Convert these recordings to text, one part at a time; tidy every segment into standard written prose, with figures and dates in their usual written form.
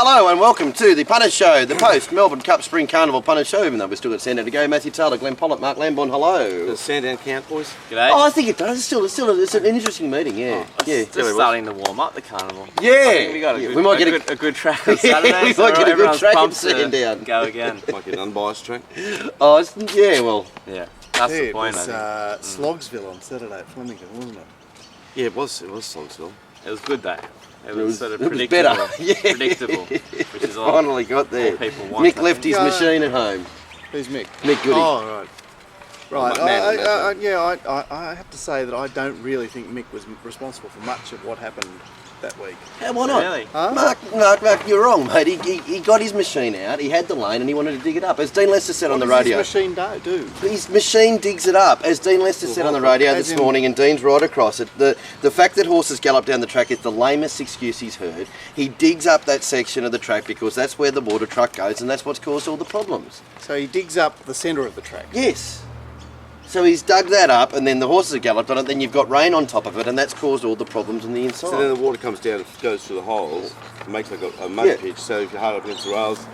Hello and welcome to the Punters Show, the post-Melbourne Cup Spring Carnival Punters Show, even though we've still got Sandown to go. Matthew Taylor, Glenn Pollock, Mark Lambourne, hello. Does Sandown count, boys? G'day. Oh, I think it does. It's an interesting meeting, yeah. It's just starting to warm up the carnival. Yeah. I think we got we might a good track on Saturday. we might get a good track at Sandown. Go again. Might get an unbiased track. Oh, yeah, well. Yeah, that's the point, it was I think. Slogsville on Saturday at Flemington, wasn't it? Yeah, it was Slogsville. It was good though. It was sort of it predictable. was better. Yeah. Predictable, which is all Finally got there. people want. Mick left his machine at home. Who's Mick? Mick Goody. Oh, right. Right. I have to say that I don't really think Mick was responsible for much of what happened that week. Yeah, why not? Really? Huh? Mark, you're wrong, mate. He got his machine out, he had the lane and he wanted to dig it up. As Dean Lester said on the radio. What does his machine do? His machine digs it up, as Dean Lester said on the radio this morning, and Dean's right across it. The fact that horses gallop down the track is the lamest excuse he's heard. He digs up that section of the track because that's where the water truck goes and that's what's caused all the problems. So he digs up the centre of the track. Yes. So he's dug that up and then the horses have galloped on it, then you've got rain on top of it and that's caused all the problems on the inside. So then the water comes down and goes through the holes and makes like a mud pitch, so if you're hard up against the rails,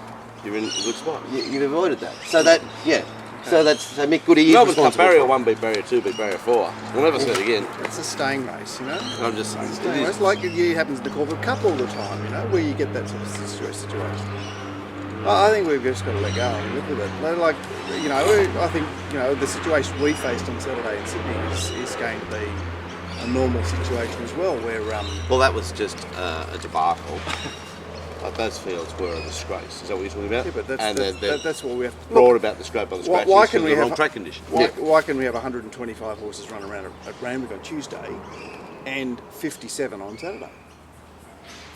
you're in a good spot. You've avoided that. So that, yeah. So Mick Goody is Melbourne Cup responsible. barrier 1 beat barrier 2 beat barrier 4. We'll never say it again. It's a staying race, you know? I'm just saying. Staying race, like it happens in the Corporate Cup all the time, you know, where you get that sort of situation. I think we've just got to let go and live with it. Like, you know, I think, you know, the situation we faced on Saturday in Sydney is going to be a normal situation as well, where Well, that was just a debacle. Like those fields were a disgrace. Is that what you're talking about? yeah, but that's what we have to brought about the scrape by the scratch. Why can we the have wrong track condition? Why can we have 125 horses run around at Randwick on Tuesday and 57 on Saturday?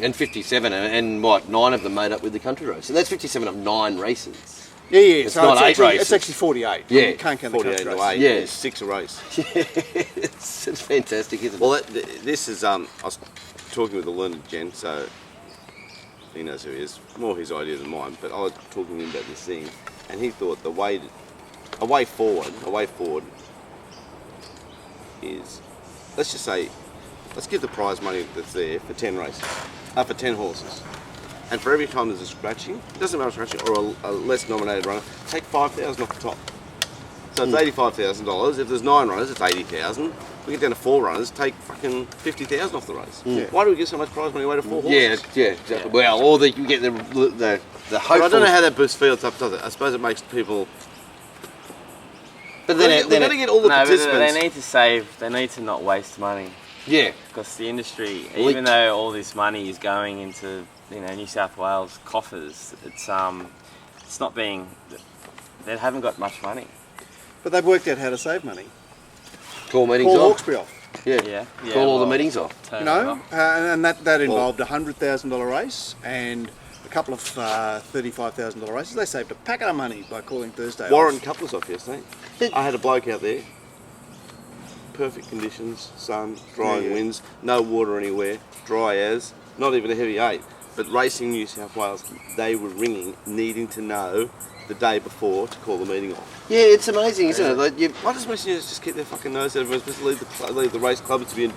And 57, and what, 9 of them made up with the country race. So that's 57 of 9 races. Yeah. It's not 8 races. It's actually 48. Yeah. You can't count the 48 country in race. the way. Yeah. It's 6 a race. It's fantastic, isn't it? Well, this is, I was talking with a learned gent, so he knows who he is, more his idea than mine, but I was talking to him about this thing, and he thought a way forward is, let's just say, let's give the prize money that's there for 10 races, for 10 horses. And for every time there's a scratching, it doesn't matter scratching, or a less nominated runner, take 5,000 off the top. So it's $85,000. If there's 9 runners, it's 80,000. We get down to 4 runners, take fucking 50,000 off the race. Yeah. Why do we give so much prize money away to 4 horses? Yeah. Well, or you get the But hopeful. I don't know how that boosts fields up, does it? I suppose it makes people. But We're then going to get all the No, but participants. they need to save. They need to not waste money yeah. because the industry, Well, even though all this money is going into New South Wales coffers, it's not being. They haven't got much money. But they've worked out how to save money. Call meetings Call off. Hawkesbury off. Yeah. Call all the well, meetings off. turn You it know, off. and that involved a $100,000 race and a couple of $35,000 races. They saved a packet of money by calling Thursday Warren off. Cup was off yesterday. I had a bloke out there. Perfect conditions, sun, drying Yeah. winds, no water anywhere, dry as, not even a heavy 8. But Racing New South Wales, they were ringing, needing to know the day before to call the meeting off. Yeah, it's amazing, isn't it? Like Why does messengers just keep their fucking nose out? Everyone's supposed to leave the race clubs to be in.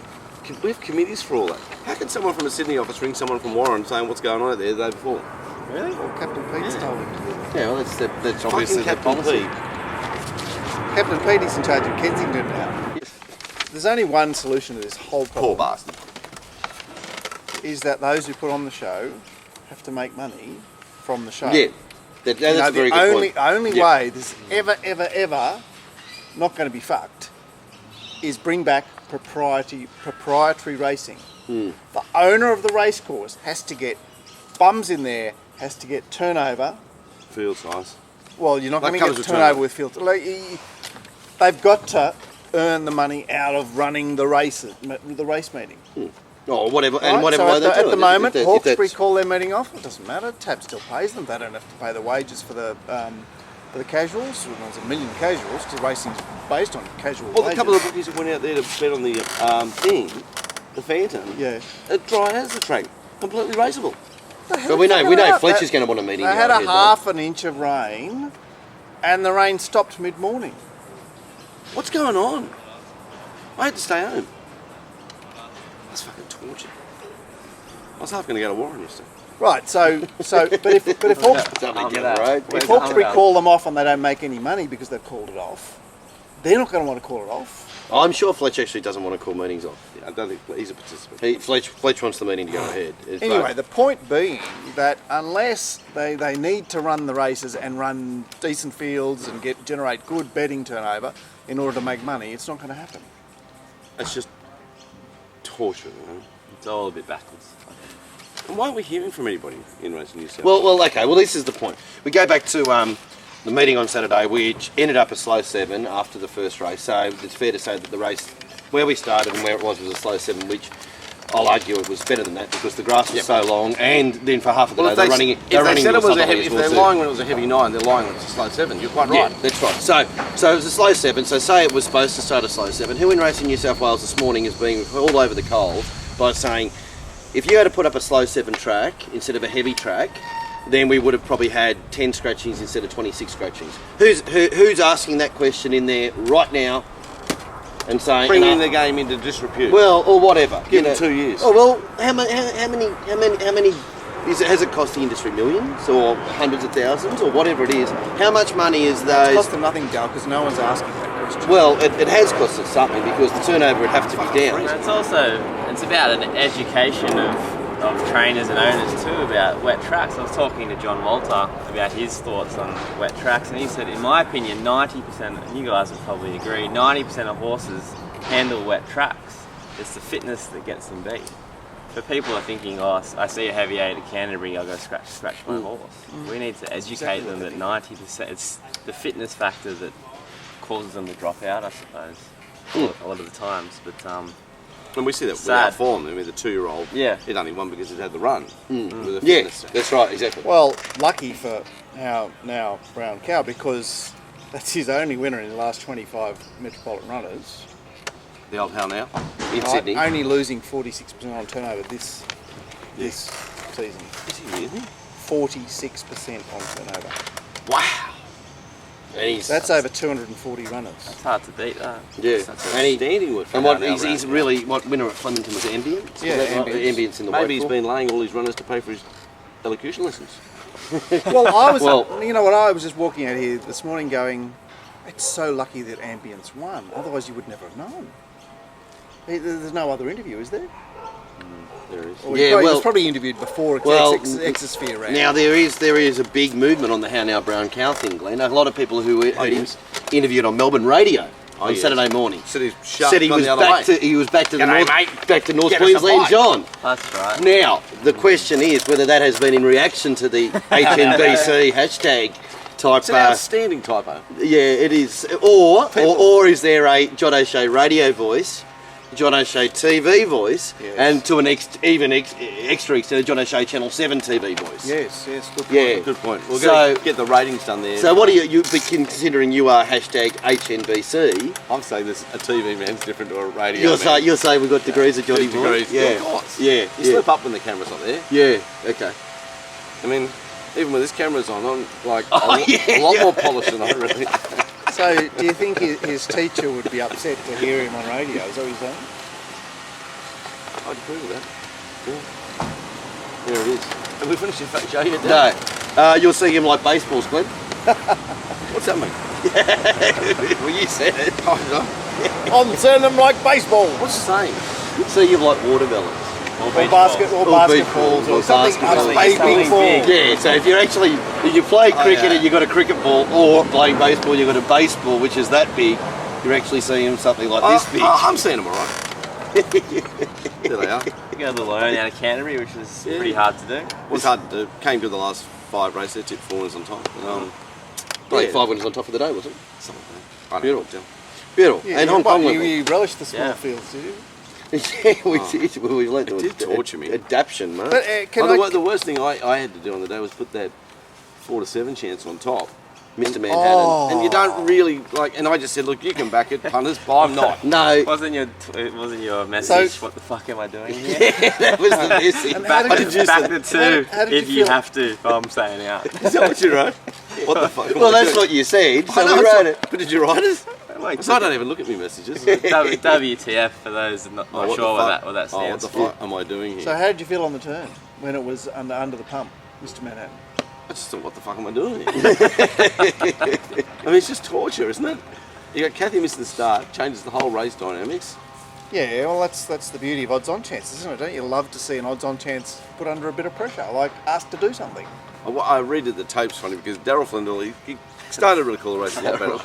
We have committees for all that. How can someone from a Sydney office ring someone from Warren saying what's going on out there the day before? Really? Well, Captain Pete's told him to do it. yeah, well, that's obviously Fucking the Captain policy. Pete. Captain Pete is in charge of Kensington now. There's only one solution to this whole Poor problem, bastard. is that those who put on the show have to make money from the show. Yeah, that's a very good point. The only Yeah. way this is ever not going to be fucked is bring back proprietary racing. The owner of the race course has to get bums in there, has to get turnover. Field size. Well, you're not That going to comes get with turnover turnover. with field. They've got to earn the money out of running the race meeting. Oh, whatever, and Right, whatever so way they do at it. the moment, If Hawkesbury that's- call their meeting off. It doesn't matter. TAB still pays them. They don't have to pay the wages for the casuals. Well, there's a million casuals because racing's based on casual Well, the wages. couple of bookies that went out there to bet on the thing, the Phantom, Yeah. it dry as the track, completely raceable. But we know Fletcher's going to want a meeting. They had right a here, half an inch of rain, and the rain stopped mid-morning. What's going on? I had to stay home. That's fucking torture. I was half going to go to Warren yesterday. Right. But if Hawkes, if Hawkesbury call them off and they don't make any money because they've called it off, they're not going to want to call it off. I'm sure Fletch actually doesn't want to call meetings off. Yeah, I don't think he's a participant. Fletch wants the meeting to go ahead. Anyway, the point being that unless they need to run the races and run decent fields and generate good betting turnover in order to make money, it's not going to happen. It's just torture, you know? It's all a bit backwards. And why aren't we hearing from anybody in Racing New South? Well, okay. Well, this is the point. We go back to the meeting on Saturday, which ended up a slow 7 after the first race. So it's fair to say that the race where we started and where it was a slow 7, which I'll argue it was better than that because the grass was so long, and then for half of the day they're running. If they're lying when it was a heavy 9, they're lying when it's a slow 7. You're quite right. Yeah, that's right. So it was a slow 7. So say it was supposed to start a slow 7. Who in Racing New South Wales this morning is being all over the coals by saying, if you had to put up a slow 7 track instead of a heavy track, then we would have probably had 10 scratchings instead of 26 scratchings. Who's asking that question in there right now and saying bringing the game into disrepute? Well, or whatever. Give them 2 years. Oh well, how many? Has it cost the industry millions or hundreds of thousands or whatever it is? How much money is those? It's cost them nothing, Dale, because no one's asking that question. Well, it has cost us something because the turnover would have to be down. It's about an education of trainers and owners too about wet tracks. I was talking to John Walter about his thoughts on wet tracks, and he said, in my opinion, 90%, and you guys would probably agree, 90% of horses handle wet tracks. It's the fitness that gets them beat. But people are thinking, oh, I see a heavy 8 at Canterbury, I'll go scratch my horse. We need to educate them that 90%, it's the fitness factor that causes them to drop out, I suppose, a lot of the times. But and we see that with our form. I mean, the 2-year-old, it only won because it had the run. With the fitness. That's right, exactly. Well, lucky for our now Brown Cow, because that's his only winner in the last 25 Metropolitan Runners. The old How Now? In Sydney. Only losing 46% on turnover this season. Is he really? 46% on turnover. Wow. And that's over 240 runners. It's hard to beat that. Yeah. Standing wood. And he's really, winner at Flemington was Ambience? Yeah, Ambience in the Maybe he's been laying all his runners to pay for his elocution lessons. You know what, I was just walking out here this morning going, it's so lucky that Ambience won, otherwise you would never have known. There's no other interview, is there? There is. He was probably interviewed before Exosphere ran. Now there is a big movement on the How Now Brown Cow thing, Glenn. A lot of people who interviewed on Melbourne radio on Saturday morning said he was back to North Queensland, John. That's right. Now the question is whether that has been in reaction to the HNBC hashtag type. It's an outstanding typo. Yeah, it is. Or is there a John O'Shea radio voice, John O'Shea TV voice, and to an extra extent, John O'Shea Channel 7 TV voice? Yes, good point. Yeah. Good point. We'll get the ratings done there. So what are you considering you are hashtag HNBC? I'm saying this a TV man's different to a radio man. You'll say we've got degrees of Johnny degrees. Boy? Yeah. Of course. Yeah. You slip up when the camera's not there. Yeah, okay. I mean, even when this camera's on, I'm like a lot more polished than I really. So, do you think his teacher would be upset to hear him on radio? Is that what you're saying? I'd agree with that. Yeah. There it is. Have we finished the show yet? No. You'll see him like baseballs, Glenn. What's that mean? Well, you said it. I'm seeing them like baseball. What's the saying? See him like watermelons. Or basketballs or something big. Yeah, so if you play cricket and you've got a cricket ball, or playing baseball, you've got a baseball which is that big, you're actually seeing him something like this big. I'm seeing them alright. There they are. You got a little earn out of Canterbury, which is pretty hard to do. What's hard to do? Came to the last 5 races, tipped 4 winners on top. 5 winners on top of the day, wasn't it? Something like that. Beautiful. Beautiful. Yeah, and Hong Kong you relished the small fields, did you? Yeah, we did. Well, we learned it did torture me. Adaption, mate. But the worst thing I had to do on the day was put that 4 to 7 chance on top. Mr. Manhattan. And you don't really like. And I just said, look, you can back it, punters, but I'm not. No. It wasn't your message. What the fuck am I doing here? Yeah, that was the message. Back the 2 if you have to. I'm saying out. Is that what you wrote? What the fuck? Well, that's what you said. So we wrote it. But did you write it? So I don't even look at me messages. WTF for those not sure what that stands for. What the fuck am I doing here? So how did you feel on the turn? when it was under the pump, Mr. Manhattan? I just thought, what the fuck am I doing here? I mean, it's just torture, isn't it? You got Kathy missing the start, changes the whole race dynamics. Yeah, well, that's the beauty of odds-on chances, isn't it? Don't you love to see an odds-on chance put under a bit of pressure, like asked to do something? I read that the tape's funny because Daryl Flindle, he started to really call the race a lot better.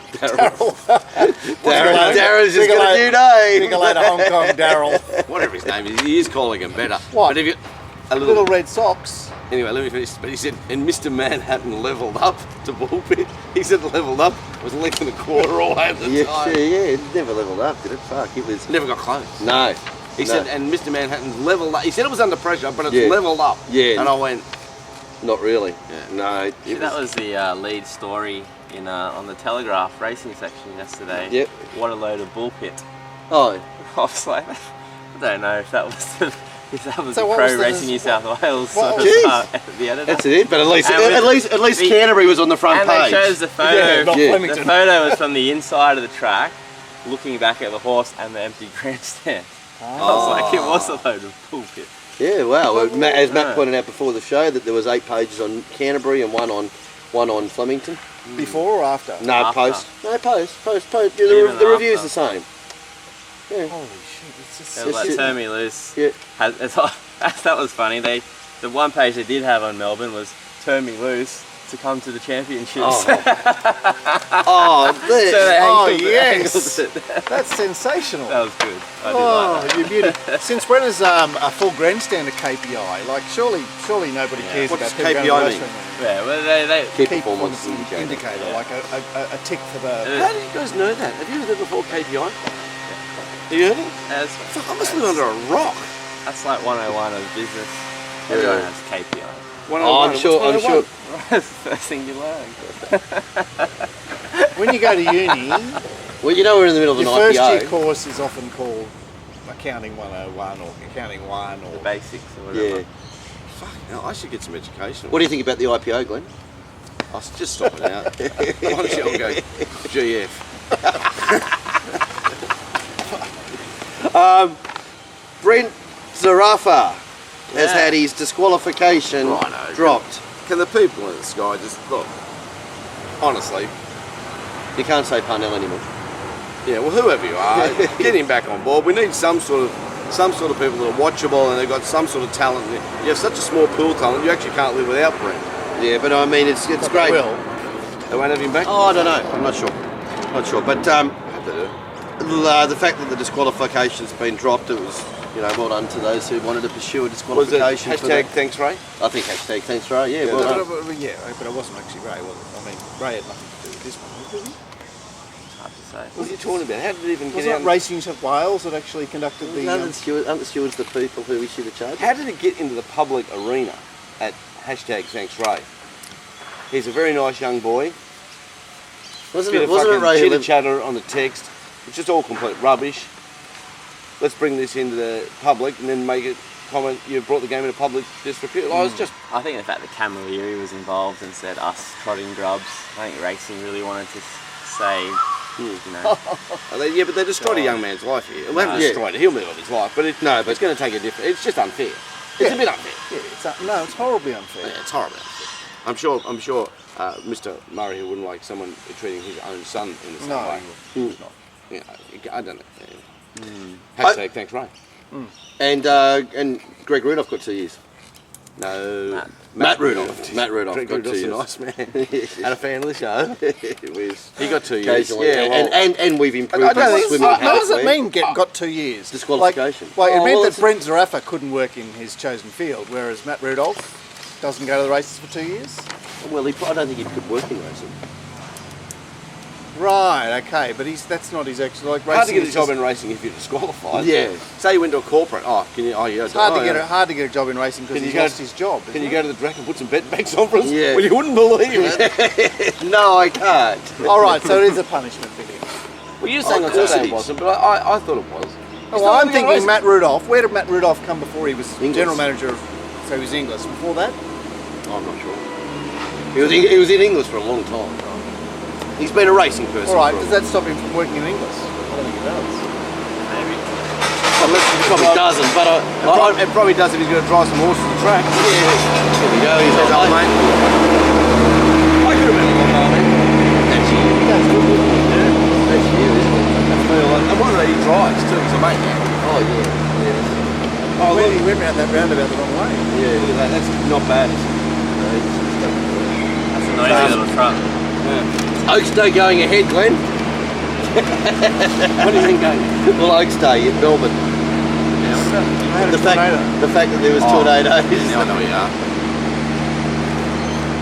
Daryl's just got a new name. Bigger later, Hong Kong Daryl. Whatever his name is, he is calling him better. What? But if you, Little red socks. Anyway, let me finish. But he said, and Mr. Manhattan levelled up to bullpen. He said levelled up was length and a quarter all over the time. It never levelled up, did it? Fuck, it was... Never got close. No. He said, and Mr. Manhattan's levelled up. He said it was under pressure, but it's Yeah. levelled up. Yeah. And I went, Not really. Yeah. No. See, that was the lead story in on the Telegraph racing section yesterday. Yep. What a load of bullpit. Oh, I was like, I don't know if that was the So what Pro was the- Racing New South Wales What- sort of, Jeez. the editor. that's it. But at least, And with- at least the- Canterbury was on the front And page. it shows the photo. Yeah, not Yeah. Flemington. The photo was from the inside of the track, looking back at the horse and the empty grandstand. I was like, it was a load of bullshit. Yeah, wow. Well, as Matt pointed out before the show, that there was 8 pages on Canterbury and one on Flemington. Before or after? No, After. post. No, post. Yeah, Even the review's after. the same. Yeah. Holy shit, it's just... It was like, turn me loose. Yeah. That was funny. The one page they did have on Melbourne was turn me loose to come to the championships. Oh, So they angled it, yes. angled it. That's sensational. That was good. I did Oh, like that. you beauty. Since when is a full grandstand a KPI? Like, surely nobody cares What's about people KPI going to mean? the restaurant. Yeah, well, they Key Key performance performance indicator. indicator, Yeah. like a tick for the... how do you guys know that? Have you heard that before, KPI? Have you heard it? Fuck, I must live under a rock. That's like 101 of business. Everyone has KPI. Oh, I'm sure. That's the first thing you learn. When you go to uni, Well, you know we're in the middle of an your first year IPO. course is often called Accounting 101 or Accounting 1 or... The basics or whatever. Yeah. Fuck, now I should get some education. What do you think about the IPO, Glenn? I'll just stop it out. Honestly, I'll go GF. Brent Zarafa has Yeah. had his disqualification Righto. dropped. Can the people in the sky just look? Honestly, You can't say Parnell anymore. yeah. Well, whoever you are, get him back on board. We need some sort of people that are watchable and they've got some sort of talent. You have such a small pool of talent, you actually can't live without Brent. Yeah, but I mean, it's great. Will. They won't have him back. Oh, I don't know. I'm not sure. But Hope they do. the fact that the disqualification's been dropped, it was, well done to those who wanted to pursue a Was it disqualification. for hashtag that. thanks, Ray? I think hashtag thanks, Ray. Yeah, well done. But it wasn't actually Ray, was it? I mean, Ray had nothing to do with this one, was he? Hard to say. What are you talking about? How did it even get Wasn't out? it Racing New South Wales that actually conducted the... Aren't the stewards the people who issue the charge? How did it get into the public arena at hashtag thanks, Ray? He's a very nice young boy. Wasn't Bit it of Ray who fucking lived? chitter chatter on the text. It's just all complete rubbish. Let's bring this into the public and then make it comment. You brought the game into public disrepute. I was just. I think the fact that Camilleri was involved and said us trotting grubs, I think racing really wanted to say, Yeah, but they destroyed a young man's life here. They haven't Yeah. destroyed it. He'll live on his life, but it's going to take a different. It's just unfair. It's a bit unfair. Yeah, it's horribly unfair. Yeah, it's horrible. I'm sure. Mr. Murray who wouldn't like someone treating his own son in the same No, way. he was not. Yeah, I don't know. Hashtag thanks, Ray. And Greg Rudolph got 2 years. No. Matt Rudolph. Matt Rudolph Greg got 2 Rudolph's years. a nice man. And a fan of the show. He got 2 years. Occasionally. Yeah, well, and we've improved I don't his think- swimming What does it halfway. mean got 2 years? Disqualification. It meant well, that Brent Zarafa couldn't work in his chosen field, whereas Matt Rudolph doesn't go to the races for 2 years? Well, I don't think he could work in racing. Right, okay, but that's not his actual... Like, hard to racing get a is job just- in racing if you're disqualified. Yeah. Say you went to a corporate. Oh, can you? Oh, yeah. It's hard to get a job in racing because Can you he's go- lost his job. Can you go to the track and put some bet backs on for us? Yeah. Well, you wouldn't believe it. No, I can't. All right, so it is a punishment for him. Well, you're saying Of on course Saturday it it is. wasn't, but I thought it was. Well, not I'm really thinking racing. Matt Rudolph. Where did Matt Rudolph come before he was Inglis. general manager of... So he was Inglis. Before that? I'm not sure. He was in English for a long time. He's been a racing person. All right, for a does that stop him from working in Inglis? I don't think it does. Maybe. Unless you Probably doesn't, but it probably does if he's going to drive some horses to the track. yeah. Here we go. He's Says old old mate. mate. I can remember one moment. That's you. That's good, isn't it? That's you, isn't it? And one of these drives too, it's a mate. Oh yeah. Oh, Well, look, he went round that roundabout the wrong way. yeah, look at that. That's not bad. That's a noisy little truck. Yeah. Oaks Day going ahead, Glenn. What do you think, going? Well, Oaks Day in Melbourne. The fact that there was tornadoes. Yeah, I know you are.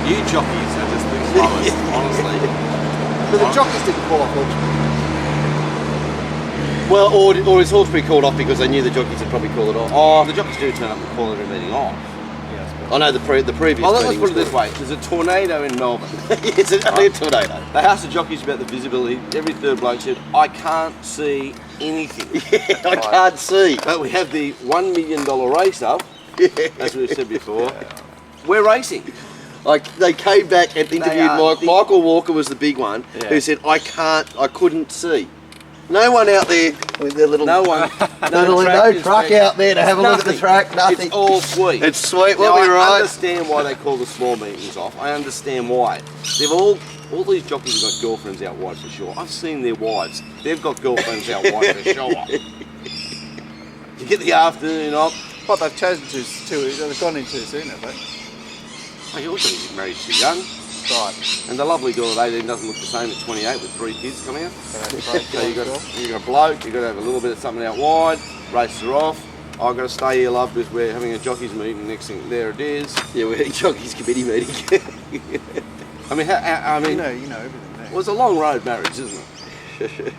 You jockeys are just the slowest, honestly. But the jockeys didn't call off Hawkesbury. Well, or is Hawkesbury called off because they knew the jockeys would probably call it off? Oh, the jockeys do turn up and call every meeting off. I know the previous. Oh, let's meeting put it was this way: there's a tornado in Melbourne. it's only a tornado. They asked the jockeys about the visibility. Every third bloke said, "I can't see anything." Yeah, I can't see. But we have the $1 million race up, as we've said before. We're racing. Like they came back and interviewed are the- Michael Walker was the big one Yeah. who said I couldn't see. No one out there with their little No one. no truck out there to have a look at the track. Nothing. It's all sweet. It's sweet. Now, We'll be I right. understand why they call the small meetings off. I understand why. They've all these jockeys have got girlfriends out wide for sure. I've seen their wives. They've got girlfriends out wide for sure. You get the afternoon off. But they've chosen they've gone in too soon, have they? Oh, you're going to get married too young. Right. And the lovely girl at 18 doesn't look the same at 28 with 3 kids coming out. So You got a bloke, you got to have a little bit of something out wide, race her off. I've got to stay here, love, because we're having a jockeys meeting. Next thing, there it is. Yeah, we're at jockeys committee meeting. I mean, you know everything there. well, it's a long road marriage, isn't it?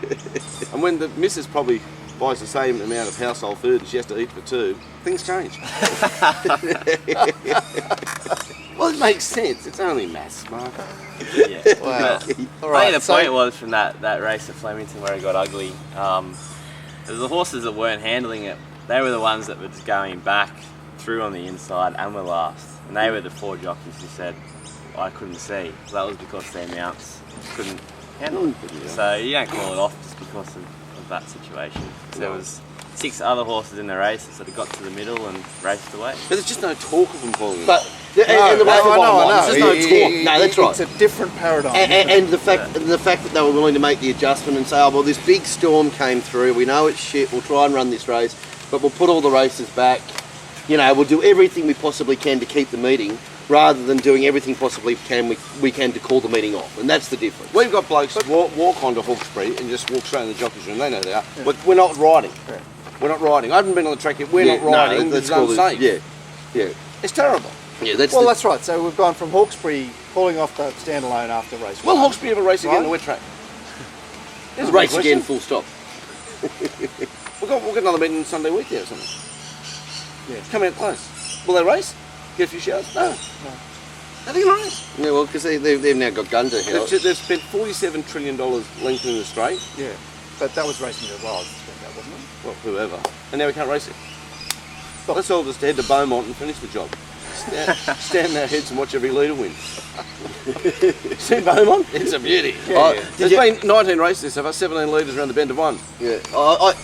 And when the missus probably buys the same amount of household food and she has to eat for two, things change. Well, it makes sense. It's only maths, Mark. Yeah. Wow. But All right, the so- point was from that race at Flemington where it got ugly. It was the horses that weren't handling it. They were the ones that were just going back through on the inside and were last. And they were the 4 jockeys who said, I couldn't see. So that was because their mounts couldn't handle it. So you don't call it off just because of that situation. So there was 6 other horses in the race that sort of got to the middle and raced away. But there's just no talk of them calling it. But and the No, way the I bottom know, line, I there's know. just no talk. No, that's right. It's a different paradigm. And the fact that they were willing to make the adjustment and say, oh well, this big storm came through. We know it's shit. We'll try and run this race, but we'll put all the races back. You know, we'll do everything we possibly can to keep the meeting, rather than doing everything possibly we can to call the meeting off. And that's the difference. We've got blokes that walk onto Hawkesbury and just walk straight in the jockey's room. They know they are. But we're not riding. Yeah. We're not riding. I haven't been on the track yet. We're not riding. That's It's called unsafe. Yeah. It's terrible. Yeah, that's Well, the, that's right. So we've gone from Hawkesbury calling off the standalone after race Will one. Hawkesbury ever race again on the Right. wet track? There's a race big again, question. full stop. We'll get another meeting Sunday week there or something. Yeah. Come out close. Will they race? Get a few showers? No. Nothing to race. Yeah, well, because they've now got guns They've, out. they've spent $47 trillion lengthening the straight. Yeah. But that was racing the Wilds, that wasn't it? Well, whoever. And now we can't race it. Let's all just head to Beaumont and finish the job. Stand on our heads and watch every leader win. See Beaumont? It's a beauty. There's been 19 races so far, 17 leaders around the bend of one. Yeah, I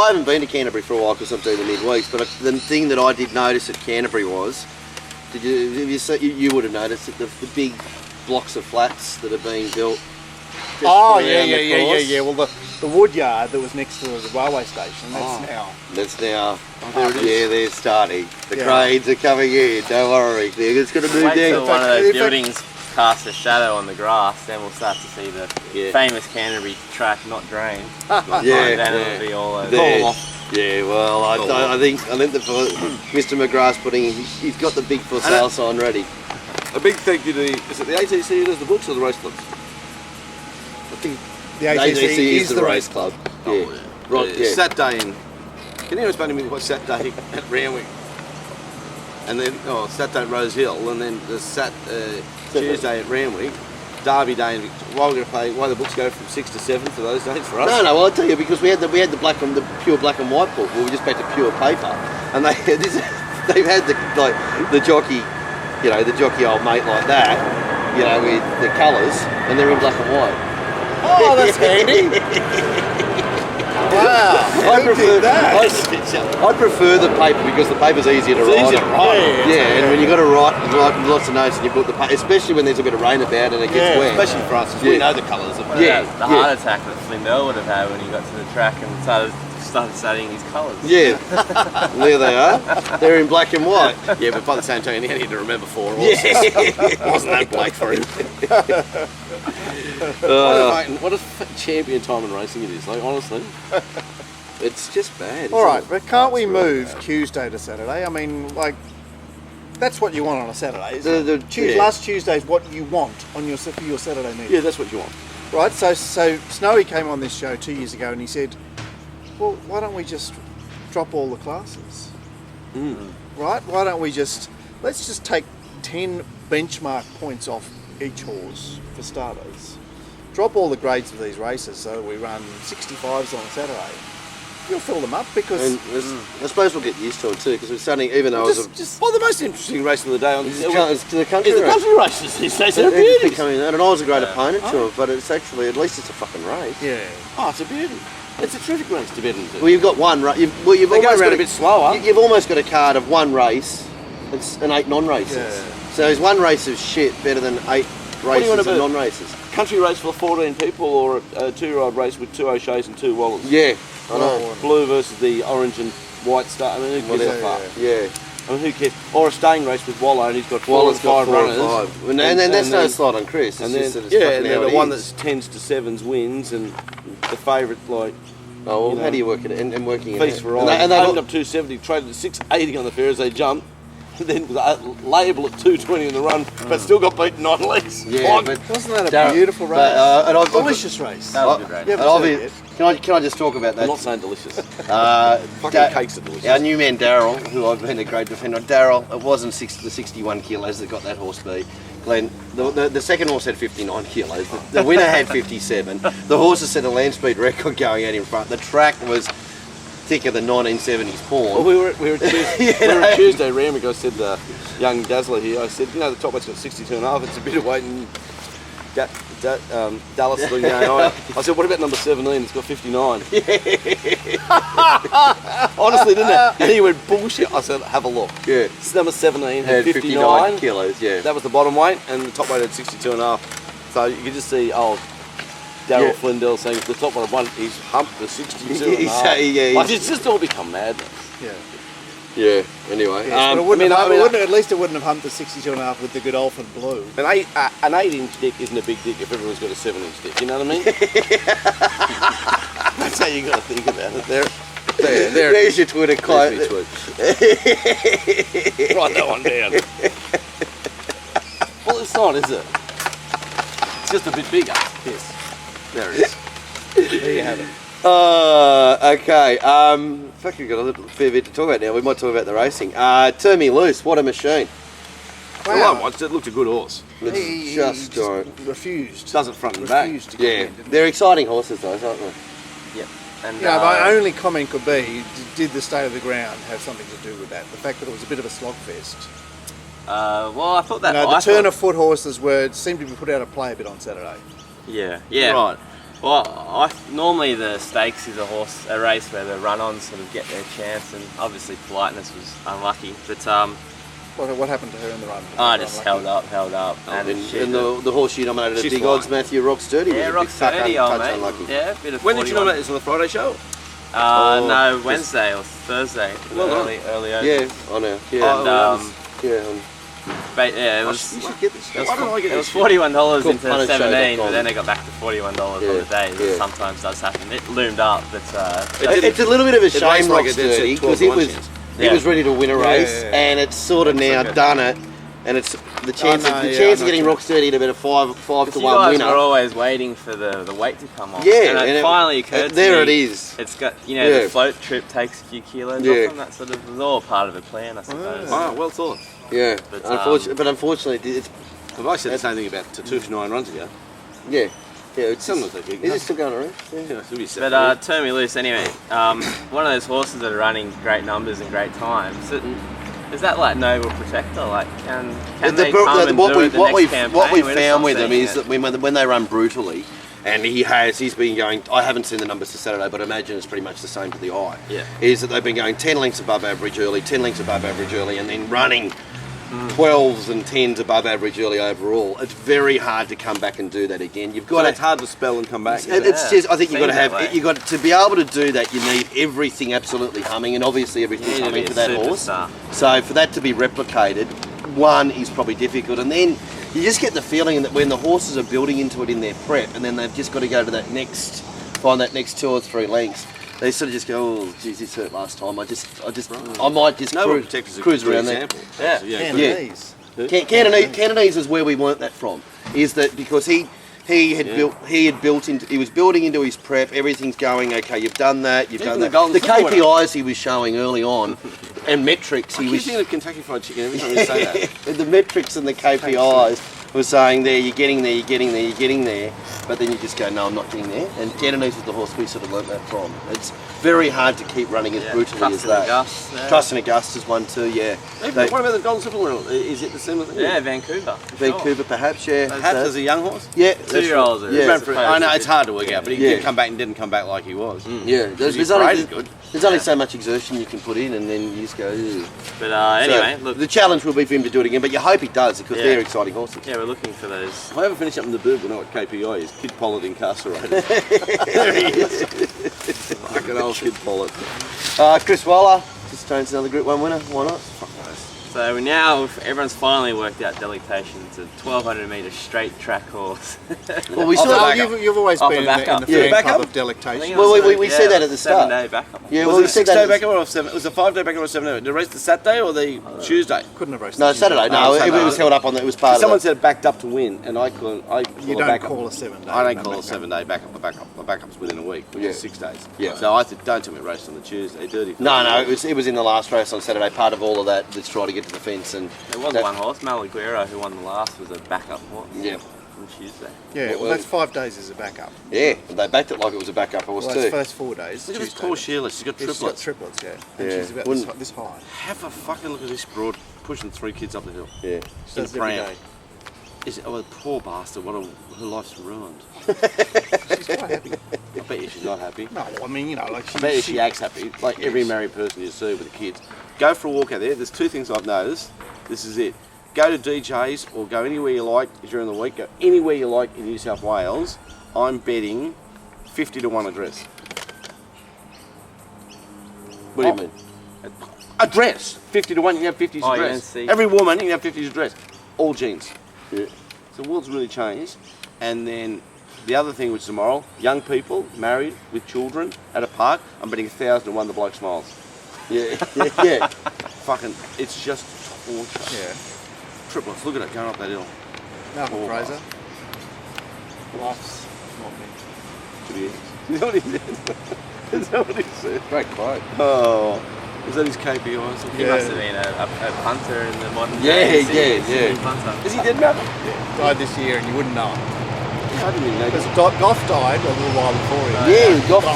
haven't been to Canterbury for a while because I'm doing the midweeks, but the thing that I did notice at Canterbury was, you would have noticed that the big blocks of flats that are being built. just Oh, around the course. Well, the wood yard that was next to the railway station, that's now. That's now. there it is. Yeah, they're starting. The Yeah. cranes are coming in. Don't worry, it's going to move Wait till down. one of those in fact- buildings casts a shadow on the grass, then we'll start to see the Yeah. famous Canterbury track not drained. Yeah, Then yeah. it'll be all over. There. Call them off. Yeah, well, I think that for Mr. McGrath's he's got the big for sale sign ready. A big thank you to is it the ATC who does the books or the race clubs? I think The ATC is the race club. Yeah, right. Yeah. Saturday in. Can you explain to me what Saturday at Randwick? And then Saturday at Rose Hill, and then the Tuesday at Randwick, Derby Day. And why we're going to play? Why the books go from 6 to 7 for those days for us? No, I'll tell you because we had the pure black and white book. We were just back to pure paper, and they've had the jockey, the jockey old mate like that, with the colours, and they're in black and white. Oh, that's handy. Wow. I Who did that? I prefer the paper because the paper's easier to write. easier to write. Yeah, and when you got to write lots of notes and you put the paper, especially when there's a bit of rain about and it gets wet. Especially for us, 'cause we know the colours of Yeah. The heart attack that Flindell would have had when he got to the track and started studying his colours. Yeah, there they are. They're in black and white. Yeah, but by the same time, he had to remember 4 horses. It wasn't that black for him. What a champion time in racing it is, like, honestly. It's just bad. All right, but can't we move Tuesday to Saturday? I mean, like, that's what you want on a Saturday. Isn't it? Last Tuesday's what you want on for your Saturday meeting. Yeah, that's what you want. Right, so Snowy came on this show 2 years ago and he said, well, why don't we just drop all the classes? Right? Why don't we let's just take 10 benchmark points off each horse for starters. Drop all the grades of these races so we run 65s on a Saturday. You'll fill them up because... And I suppose we'll get used to it too because it's starting, even though Well, the most interesting race of the day it's the country is the race. country races these days. They're It's beauty. becoming that, and I was a great opponent to it, but it's actually, at least it's a fucking race. Yeah. Oh, it's a beauty. It's a terrific race to bet into. Well, you've got one race. You've They go almost around got a bit slower. You've almost got a card of one race and 8 non-races. Yeah. So is one race of shit better than 8 do you want races to of bet? non-races? Country race for 14 people or a 2-year-old race with 2 O'Sheas and 2 Wallers? Yeah, I know. Blue versus the orange and white star. I mean, who cares how far? Yeah. I mean, who cares? Or a staying race with Waller and he's got 4 Waller's and got 5 4 and runners. 5. And then that's no slot on Chris. It's And just then, that it's fucking and then how the it one is. that's 10s to 7s wins and the favourite, like, Oh, well, you know, how do you work it and working it Feast out? for And all. they- and they've opened got- up 270, traded at 680 on the fair as they jumped. Then label at 220 in the run, but still got beaten 9 lengths. Yeah, Like, but Wasn't that a Darryl- beautiful race? but, and I've- Delicious race. That was a good race. Yeah, and but I'll so be- good. can I just talk about I'm that? not saying delicious. Fucking cakes are delicious. Our new man Daryl, who I've been a great defender of. Daryl, it wasn't the 61 kilos that got that horse beat. Glenn, the second horse had 59 kilos. The winner had 57. The horse has set a land speed record going out in front. The track was thicker than 1970s porn. Well, we were at Tuesday, Ramwick. I said the young Dazzler here, I said, you know, the top weight's got 62.5, it's a bit of weight, and Dallas, you know, I said, what about number 17? It's got 59. Honestly, didn't it? And he went, bullshit. I said, have a look. Yeah. It's number 17 Had had 59 kilos, yeah. That was the bottom weight, and the top weight had 62.5. So you could just see, Daryl Yeah. Flindell saying the top one of one, he's humped the 62 He's- yeah, Like, it's just all become madness. Yeah. Yeah, anyway. But it wouldn't at least it wouldn't have humped the 62.5 with the good Alfred Blue. An 8-inch dick isn't a big dick if everyone's got a 7-inch dick, you know what I mean? That's how you got to think about it. There. There's your Twitter quote. There's me tweet. Write that one down. Well, it's not, is it? It's just a bit bigger. Yes. There it is. There you have it. Okay. Fuck, we've got a little fair bit to talk about now. We might talk about the racing. Turn Me Loose, what a machine. Well, I watched it. Looked a good horse. It's He just refused. Does it front and back. Refused to come yeah, in, didn't he? they're exciting horses though, aren't they? Yep. And Yeah, my only comment could be, did the state of the ground have something to do with that? The fact that it was a bit of a slogfest. well, I thought that. The I turn thought- of foot horses seemed to be put out of play a bit on Saturday. Yeah. Right. Well, normally the stakes is a race where the run-ons sort of get their chance, and obviously Politeness was unlucky, but What happened to her in the run? I just held up, and And the horse you nominated at She's Big flying. Odds, Matthew Rock Sturdy. yeah, was a Rock big touch 30, old mate. unlucky. Yeah, bit of When did you 41. nominate this on the Friday show? No, Wednesday or Thursday. Well done. early. Yeah, I know. Yeah, And yeah, it was. you should get this. It was, Why don't I get it was this? $41 Cool, into punters 17, show.com. but then it got back to $41 Yeah, on the day. yeah. It sometimes does happen. It loomed up, but It's a little bit of a shame, raced like Rock it did, Sturdy, said 12 because he to 1 was chance. he Yeah. was ready to win a race, Yeah. and it's sort of now okay. done it, and it's the chance know, of yeah, chance I of getting know. Rock Sturdy to about a five to you one guys winner. were always waiting for the weight to come off. Yeah, and and it finally occurred to there me. it is. It's got, Yeah. the float trip takes a few kilos Yeah. off them. That sort of was all part of the plan, I suppose. Oh, well thought. Yeah, But, unfortunately, it's Have I said the same thing about Tatoosh 9 runs ago? yeah. It's Sometimes they do. Is it still going around? Yeah. Yeah, it'll be But Turn Me Loose, anyway. One of those horses that are running great numbers and great times. Is that like Noble Protector? Like, can they come and do it the next campaign? What we We're just found not with them seeing is it. that when they run brutally, and he's been going, I haven't seen the numbers for Saturday, but I imagine it's pretty much the same to the eye, Yeah. is that they've been going 10 lengths above average early, 10 lengths above average early, and then running 12s and 10s above average early overall. It's very hard to come back and do that again. You've got It's hard to spell and come back. it's just, I think you've got to Seems that way. have, you got to be able to do that. You need everything absolutely humming, and obviously everything's You need to humming be for a that horse. superstar. So for that to be replicated, one is probably difficult, and then you just get the feeling that when the horses are building into it in their prep, and then they've just got to go to find that next 2 or 3 lengths. They sort of just go, oh, geez, this hurt last time. I might just Nobel Protector's a cruise good around there. example. Yeah. Yeah. Cantonese. Cantonese is where we learnt that from. Is that because he was building into his prep. Everything's going okay. You've done that. You've done the that. Golden The Slipper KPIs he was showing early on, and metrics I he keep was. thinking of Kentucky Fried Chicken every time you say that. The metrics and the KPIs were saying there, you're getting there, you're getting there, you're getting there, but then you just go, no, I'm not getting there. And Cantonese was the horse we sort of learnt that from. It's very hard to keep running as brutally as that. Trust and August is one too, yeah. What about the Golden Slipper? Is it the similar thing? Yeah, Vancouver. for Vancouver sure. perhaps, yeah. Perhaps as a young horse? Yeah, 2-year-olds. Yeah. I know it's hard to work out, but he Yeah. did come back and didn't come back like he was. Yeah, His there's parade only, is good. there's only so much exertion you can put in, and then you just go. Ugh. But anyway, So, look. the challenge will be for him to do it again, but you hope he does because Yeah. they're exciting horses. Yeah, we're looking for those. If I ever finish up in the bird, we'll know what KPI is. Kid Pollard incarcerated. There he is. Fucking old Kid Pollard. Chris Waller just turns another Group 1 winner. Why not? So now everyone's finally worked out delectation. It's a 1200 metre straight track horse. Well, we Off the saw back that. up. You've always Off been the in back the up. Yeah. fan Back club up? of delectation. Well, we said that at the start. 7-day backup. Yeah, Was well, it we a said 6-day that. backup or a 7? It was a 5-day backup or a 7-day? Did it race the Saturday or the Tuesday? Couldn't have raced. No, the Saturday. Tuesday. No, Saturday. it was held up on. It was part Someone of. said it backed up to win, and I call You a don't backup. call a 7-day. I don't call no a 7-day backup a backup. A backup's within a week, which Yeah. is 6 days. Yeah. So I said, don't tell me it raced on the Tuesday. Dirty. No, it was in the last race on Saturday. Part of all of that. Let's try to get to the fence and. There was that- one horse, Malaguero, who won the last, was a backup horse Yeah. on Tuesday. Yeah, well, that's 5 days as a backup. Yeah, they backed it like it was a backup horse Well, too. it's first 4 days. Look at this Tuesday. poor Sheila. She's got She's got triplets. triplets, yeah. And Yeah. she's about Wouldn't- this high. Have a fucking look at this broad pushing 3 kids up the hill. Yeah. She does it every pram. day. Oh, poor bastard. Her life's ruined. She's quite happy. I bet you she's not happy. No, I mean, you know, like I bet you she acts happy, like every married person you see with the kids. Go for a walk out there. There's 2 things I've noticed. This is it. Go to DJs or go anywhere you like during the week. Go anywhere you like in New South Wales. I'm betting 50 to 1 a dress. What do you mean? A dress. 50 to 1. You can have 50s Oh, a you dress. don't see- Every woman, you can have 50s a dress. All jeans. Yeah. So the world's really changed. And then the other thing, which is tomorrow, young people married with children at a park. I'm betting 1,000 to 1 the bloke smiles. Yeah. Yeah. Fucking, it's just torture. Yeah. Triplets, look at it going up that hill. Malcolm Poor Fraser. bastard. Life's not meant. To the end. Is that what he said? Is that what he said? Great quote. Oh, is that his KPIs? He Yeah. must have been a punter in the modern Yeah, day. yeah. Punter. Is he dead, Malcolm? Yeah. Died this year and you wouldn't know it. Yeah, I didn't even know. Because Goff died a little while before him. Yeah, Goff.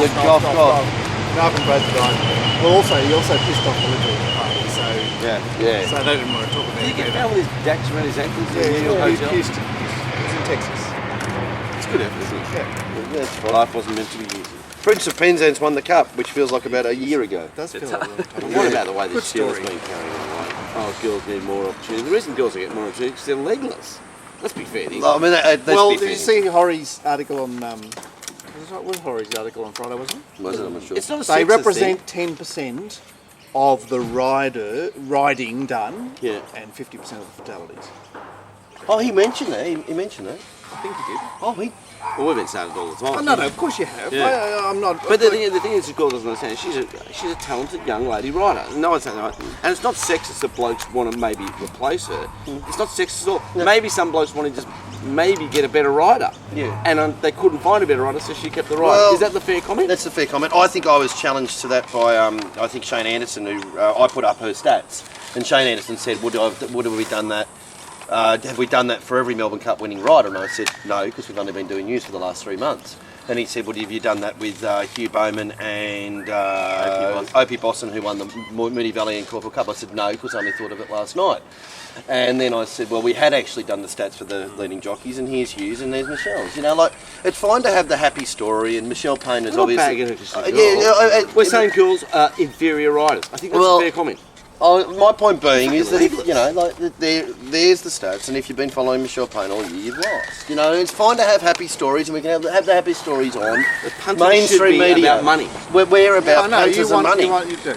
Malcolm Fraser died. Well, he also pissed off the Liberal Party, so Yeah. so they didn't want to talk about Did he it. get found with his dacks around his ankles in Yeah, the New York he's hotel? Houston. He's in Texas. It's good effort, isn't it? Yeah, That's fine. Life wasn't meant to be easy. Prince of Penzance won the cup, which feels like about a year ago. it does feel It's like a a- long time. What about the way Good this shit has story. been carried on? Oh, girls need more opportunity. The reason girls get more opportunity is because they're legless. Let's be fair. These. I mean, let's Well, be did you fair. see Horry's article on? Was Horry's article on Friday? Wasn't it? Was it? I'm not sure. It's not a They sexist represent 10% of the riding done, Yeah. and 50% of the fatalities. Oh, he mentioned that. He mentioned that. I think he did. Oh, he. thing. Well, we've been saying it all the time. Oh, no, of course you have. Yeah. I'm not. But the thing is, the girl doesn't understand. She's a talented young lady rider. No one's saying that. And it's not sexist that blokes want to maybe replace her. It's not sexist at all. No. Maybe some blokes want to just maybe get a better rider. Yeah. And they couldn't find a better rider, so she kept the rider. Well, Is that the fair comment? That's a fair comment. I think I was challenged to that by I think Shane Anderson, who I put up her stats, and Shane Anderson said, "Would have we done that? Have we done that for every Melbourne Cup winning rider?" And I said, "No, because we've only been doing news for the last 3 months." And he said, well, have you done that with Hugh Bowman and Opie Boston, who won the Moonee Valley and Caulfield Cup? I said, no, because I only thought of it last night. And then I said, well, we had actually done the stats for the leading jockeys, and here's Hughes and there's Michelle's. You know, like, it's fine to have the happy story, and Michelle Payne is obviously... We're saying girls are inferior riders. I think that's a fair comment. My point being is that if, you know, like there's the stats, and if you've been following Michelle Payne all year, you've lost. You know, it's fine to have happy stories, and we can have the happy stories on mainstream media. About money. We're about punters and money. You do.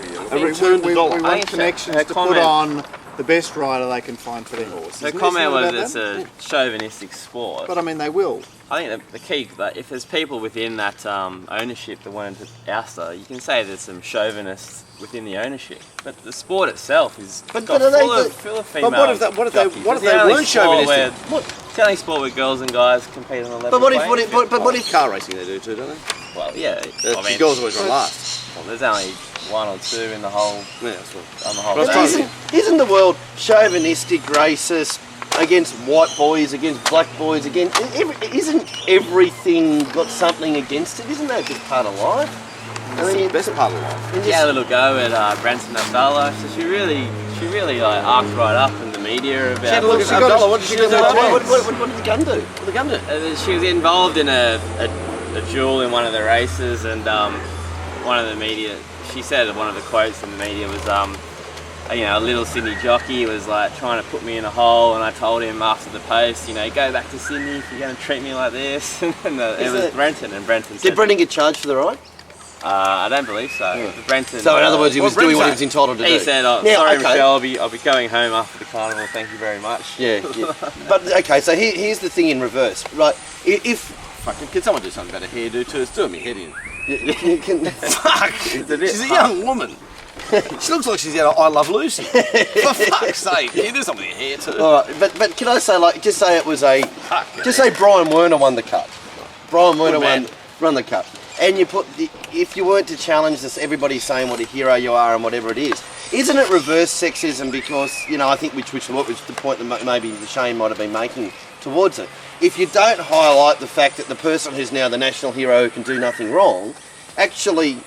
We want connections to put on the best rider they can find for their horse. The comment was it's a chauvinistic sport. But I mean, they will. I think the key, that if there's people within that ownership that wanted to oust her, you can say there's some chauvinists within the ownership. But the sport itself is full of female. But what if they weren't chauvinistic? It's the only sport where girls and guys compete on a level. But what if car racing they do too, don't they? Well, yeah. The girls always run last. Well, there's only one or two in the whole. Yeah, that's right. On the whole. But isn't the world chauvinistic, racist, against white boys, against black boys, isn't everything got something against it? Isn't that just part of life? That's the best part of life. She had a little go at Branson Abdallah, so she really like arced right up in the media about. She had a look at Abdallah. What did she do? What did the gun do? What did the gun do? She was involved in a duel in one of the races, and one of the media. She said one of the quotes in the media was, a little Sydney jockey was like trying to put me in a hole, and I told him after the post, go back to Sydney if you're going to treat me like this. And it was Brenton, and Brenton said... Did Brenton get charged for the ride? I don't believe so. Yeah. Brenton. So in other words, he was doing what he was entitled to do. He said, sorry Michelle, I'll be going home after the carnival, thank you very much. Yeah. But okay, so here's the thing in reverse, right? Can someone do something about a hairdo too? It's doing me head in. Fuck! She's a young woman. She looks like she's out of I Love Lucy. For fuck's sake, can you do something with your hair too? All right, but can I say, just say it was just say Brian Werner won the cup. Brian Werner won the cup. And if you weren't to challenge this, everybody's saying what a hero you are and whatever it is. Isn't it reverse sexism? Because, I think what was the point that maybe Shane might have been making towards it. If you don't highlight the fact that the person who's now the national hero who can do nothing wrong, actually,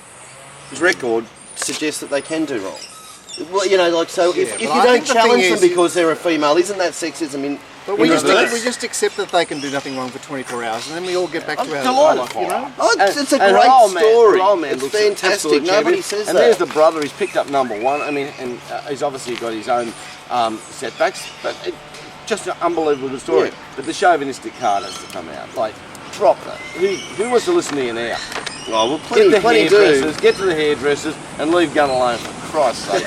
his record suggests that they can do wrong. Well, if you don't challenge them because they're a female, isn't that sexism But we just accept that they can do nothing wrong for 24 hours, and then we all get back to our life, It's a great story. It's fantastic. Nobody says that. And there's the brother. He's picked up number one. I mean, and he's obviously got his own setbacks, but just an unbelievable good story. Yeah. But the chauvinistic card has to come out. Like, drop that. Who wants to listen to you now? Oh, well, plenty do. Get to the hairdressers and leave Gun alone, for Christ's sake.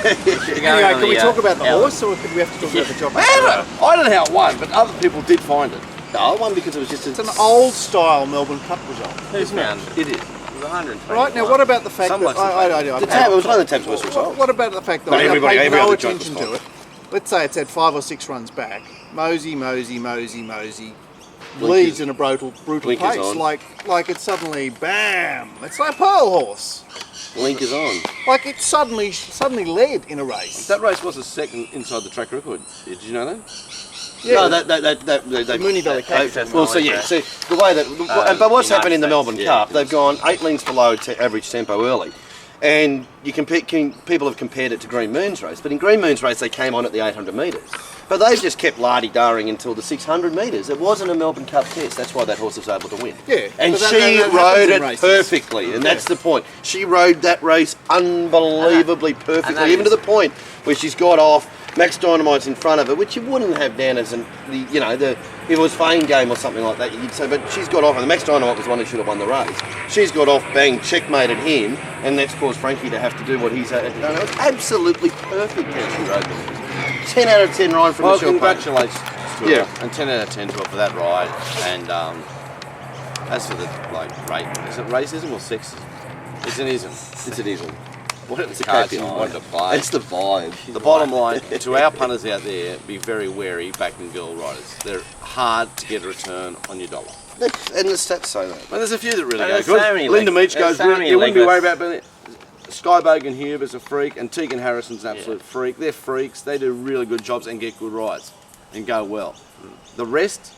Anyway, can we talk about the horse, or could we have to talk about the job? I don't know how it won, but other people did find it. No, it won because it was just... It's an old-style Melbourne Cup result. Who's found it? It is. It was 120. Right, now what about the fact that... It was one of the Tabs West results. What about the fact that I paid no attention to it? Let's say it's had 5 or 6 runs back. Mosey leads in a brutal pace. Like it's suddenly, bam! It's like a pearl horse. Blinkers on. Like it suddenly led in a race. That race was a second inside the track record. Did you know that? Yeah. No, that Moonee Valley Cup. Well, so the way that, but what's happened in the Melbourne Cup? They've gone 8 lengths below average tempo early, and people have compared it to Green Moon's race. But in Green Moon's race, they came on at the 800 metres. But they've just kept lardy-darring until the 600 metres. It wasn't a Melbourne Cup test. That's why that horse was able to win. Yeah. And she rode it perfectly, and that's the point. She rode that race unbelievably perfectly, even to the point where she's got off. Max Dynamite's in front of her, which you wouldn't have down as if it was Fame Game or something like that, you'd say, but she's got off, and the Max Dynamite was one who should have won the race. She's got off, bang, checkmated him, and that's caused Frankie to have to do what he's done. It was absolutely perfect how she rode the 10 out of 10 ride from Michelle Payne. Congratulations to her, and 10 out of 10 to her for that ride. And as for the rate, is it racism or sexism? It's an ism. It's an ism. Whatever the cards you want to play. It's the vibe. The bottom line, to our punters out there, be very wary backing girl riders. They're hard to get a return on your dollar. And the stats say that. Well, there's a few that really go good. Linda Meach goes really, you wouldn't be worried about it. Sky Bogan Huber's a freak, and Tegan Harrison's an absolute freak. They're freaks. They do really good jobs and get good rides and go well. The rest,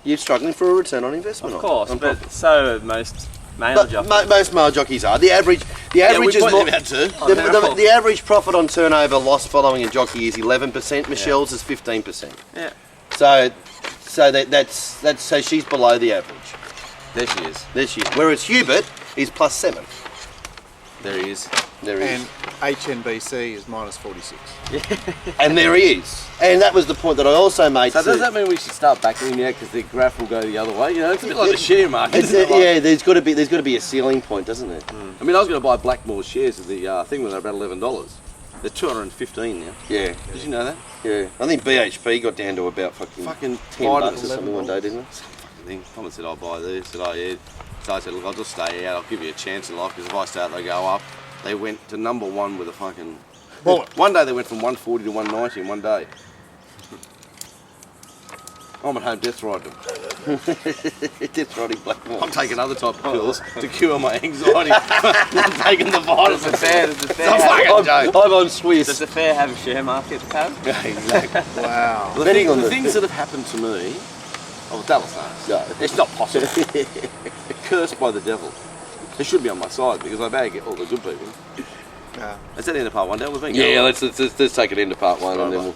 You're struggling for a return on investment. Of course, on but profit. so are most male But jockeys. most male jockeys are. The average is more. The average profit on turnover loss following a jockey is 11%. Michelle's is 15%. Yeah. So that's so she's below the average. There she is. There she is. Whereas Hubert is +7. There he is. There he And is. HNBC is -46. And there he is. And that was the point that I also made. So to- does that mean we should start backing him now because the graph will go the other way? You know, it's a bit like the share market. It's, Isn't it? Like- yeah, there's got to be a ceiling point, doesn't there? I mean, I was going to buy Blackmore shares of the thing when they're about $11. They're 215 now. Yeah, Did you know that? yeah. I think BHP got down to about fucking Fucking $10 or $11. something one day, didn't it? Thing. Someone said I'll buy these. I said, oh yeah. So I said, look, I'll just stay out. I'll give you a chance in life because if I stay out, they go up. They went to number one with a fucking. Bullet. One day they went from 140 to 190 in one day. I'm at home death riding them. Death riding Blackmore. I'm taking other type of pills to cure my anxiety. I'm taking the vitamins. Does the fair, does the It's a fair, fucking joke. I'm on does Swiss. the fair have a share market, Pat? Yeah, exactly. Wow. The, Betting thing, on the the- things that have happened to me, oh, Dallas knows. No. It's not possible. Cursed by the devil. He should be on my side because I bag all the good people. Yeah. Is that in the part one, Dale? We've been Yeah, going. let's take it into part one and then we'll